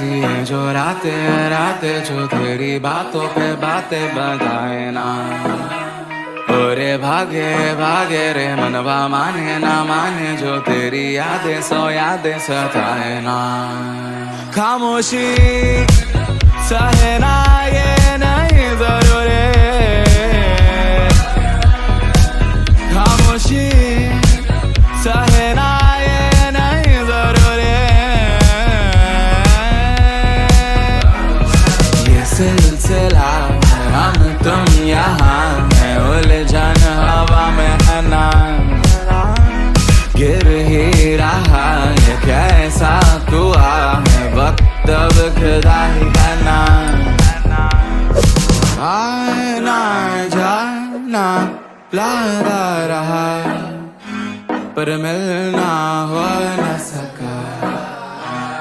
सी है जो रातें रातें जो तेरी बातों पे बातें बताए ना। ओरे भागे भागे रे मनवा माने ना माने जो तेरी यादें सौ यादें सताए ना। खामोशी सहे ना ये नहीं जरूरी, खामोशी सहे ना ये नहीं जरूरी। ये सिलसिला हम तुम यहाँ है, उलझन हवा में है ना। गिर ही रहा ये कैसा कुआ है, वक्त अब खुदा ही कहना। आना जाना लगा रहा पर मिलना हो न सका,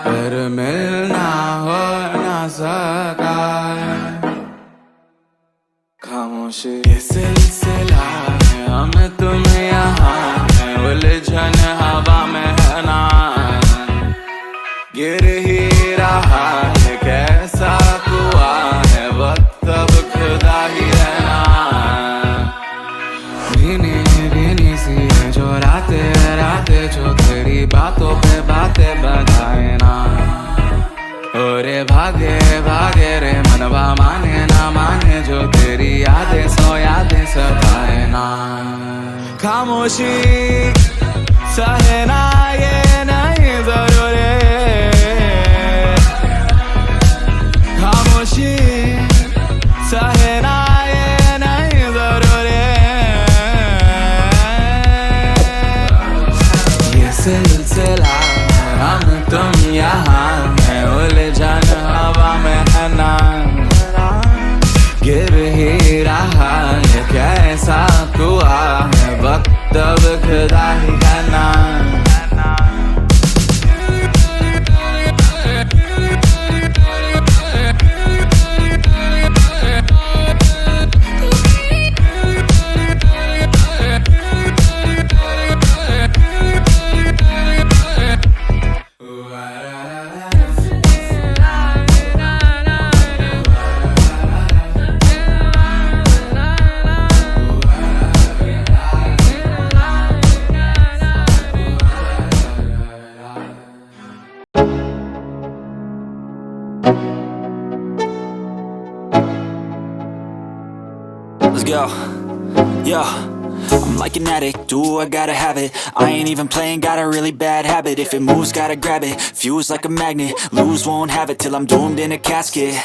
पर मिलना हो न सका। खामोशी ये सिलसिला है हम तुम यहाँ है, उलझन हवा में है ना। गिर ही रहा है कैसा कुआ है, वक्त अब खुदा ही रहना। भीनी भीनी सी है जो रातें रातें जो तेरी बातों पे बातें बताए ना। ओरे भागे भागे रे मनवा माने ना माने जो तेरी यादें सौ यादें सताए ना। खामोशी सहे ना ये नहीं जरूरी, खामोशी सहे ना ये नहीं जरूरी। ये सिलसिला हम तुम यहाँ है, उलझन हवा में है ना। गिर ही रहा ये कैसा कुआ है, वक्त अब खुदा ही कहना। Let's go, yeah. I'm like an addict, do I gotta have it. I ain't even playing, got a really bad habit. If it moves, gotta grab it, fuse like a magnet. Lose, won't have it till I'm doomed in a casket.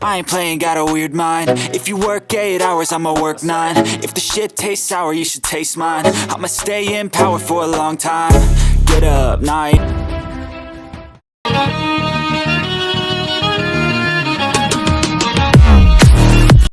I ain't playing, got a weird mind. If you work 8 hours, I'ma work 9. If the shit tastes sour, you should taste mine. I'ma stay in power for a long time. Get up, night.